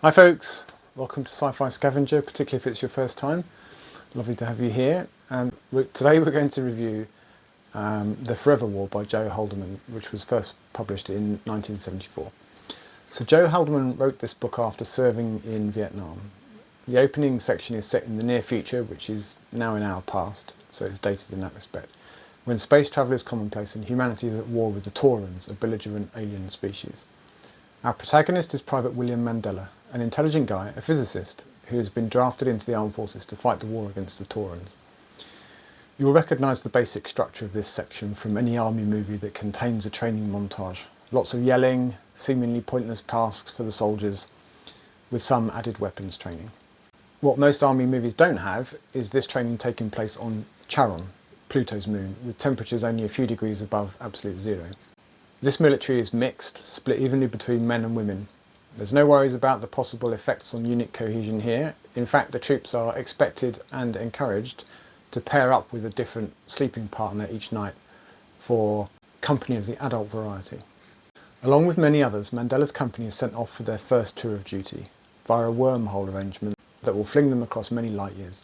Hi folks, welcome to Sci-Fi Scavenger, particularly if it's your first time. Lovely to have you here. And today we're going to review The Forever War by Joe Haldeman, which was first published in 1974. So Joe Haldeman wrote this book after serving in Vietnam. The opening section is set in the near future, which is now in our past, so it's dated in that respect, when space travel is commonplace and humanity is at war with the Taurans, a belligerent alien species. Our protagonist is Private William Mandella, an intelligent guy, a physicist, who has been drafted into the armed forces to fight the war against the Taurans. You will recognise the basic structure of this section from any army movie that contains a training montage. Lots of yelling, seemingly pointless tasks for the soldiers, with some added weapons training. What most army movies don't have is this training taking place on Charon, Pluto's moon, with temperatures only a few degrees above absolute zero. This military is mixed, split evenly between men and women. There's no worries about the possible effects on unit cohesion here. In fact, the troops are expected and encouraged to pair up with a different sleeping partner each night for company of the adult variety. Along with many others, Mandella's company is sent off for their first tour of duty via a wormhole arrangement that will fling them across many light years.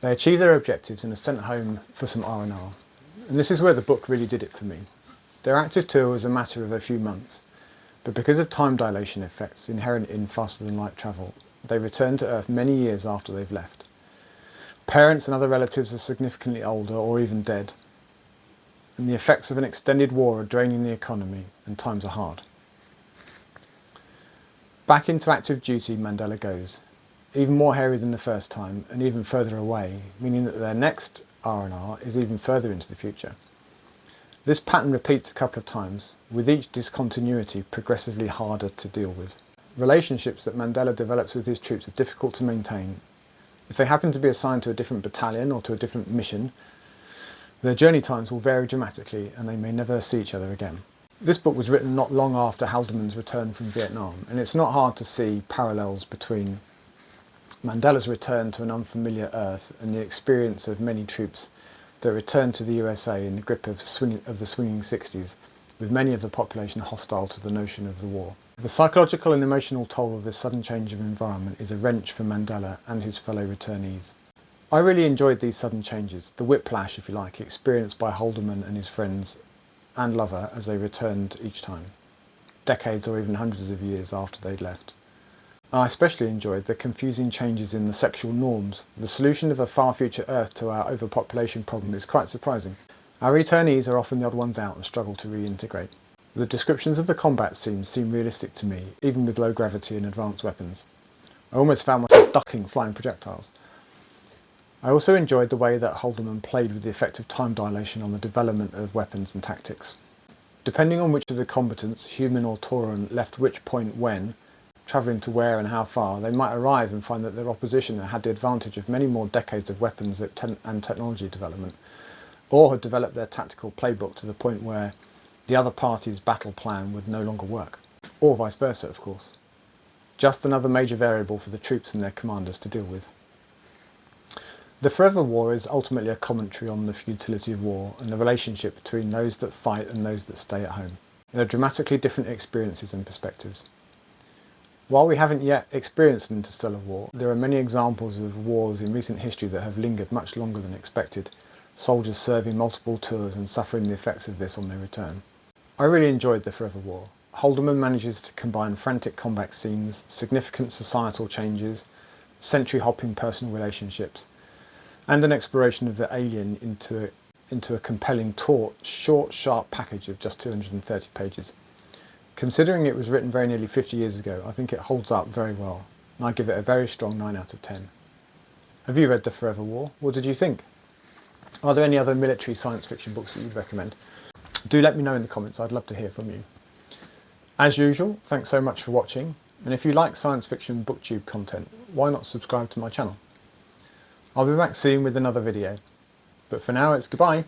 They achieve their objectives and are sent home for some R&R. And this is where the book really did it for me. Their active tour was a matter of a few months, but because of time dilation effects inherent in faster than light travel, they return to Earth many years after they've left. Parents and other relatives are significantly older or even dead, and the effects of an extended war are draining the economy and times are hard. Back into active duty Mandella goes, even more hairy than the first time and even further away, meaning that their next R&R is even further into the future. This pattern repeats a couple of times, with each discontinuity progressively harder to deal with. Relationships that Mandella develops with his troops are difficult to maintain. If they happen to be assigned to a different battalion or to a different mission, their journey times will vary dramatically and they may never see each other again. This book was written not long after Haldeman's return from Vietnam, and it's not hard to see parallels between Mandella's return to an unfamiliar Earth and the experience of many troops that returned to the USA in the grip of the swinging 60s, with many of the population hostile to the notion of the war. The psychological and emotional toll of this sudden change of environment is a wrench for Mandella and his fellow returnees. I really enjoyed these sudden changes, the whiplash, if you like, experienced by Haldeman and his friends and lover as they returned each time, decades or even hundreds of years after they'd left. I especially enjoyed the confusing changes in the sexual norms. The solution of a far future Earth to our overpopulation problem is quite surprising. Our returnees are often the odd ones out and struggle to reintegrate. The descriptions of the combat scenes seem realistic to me, even with low gravity and advanced weapons. I almost found myself ducking flying projectiles. I also enjoyed the way that Haldeman played with the effect of time dilation on the development of weapons and tactics. Depending on which of the combatants, human or Tauran, left which point when, travelling to where and how far, they might arrive and find that their opposition had the advantage of many more decades of weapons and technology development, or had developed their tactical playbook to the point where the other party's battle plan would no longer work, or vice versa, of course. Just another major variable for the troops and their commanders to deal with. The Forever War is ultimately a commentary on the futility of war and the relationship between those that fight and those that stay at home. There are dramatically different experiences and perspectives. While we haven't yet experienced an interstellar war, there are many examples of wars in recent history that have lingered much longer than expected, soldiers serving multiple tours and suffering the effects of this on their return. I really enjoyed The Forever War. Haldeman manages to combine frantic combat scenes, significant societal changes, century-hopping personal relationships, and an exploration of the alien into a compelling, taut, short, sharp package of just 230 pages. Considering it was written very nearly 50 years ago, I think it holds up very well, and I give it a very strong 9 out of 10. Have you read The Forever War? What did you think? Are there any other military science fiction books that you'd recommend? Do let me know in the comments, I'd love to hear from you. As usual, thanks so much for watching, and if you like science fiction booktube content, why not subscribe to my channel? I'll be back soon with another video, but for now it's goodbye.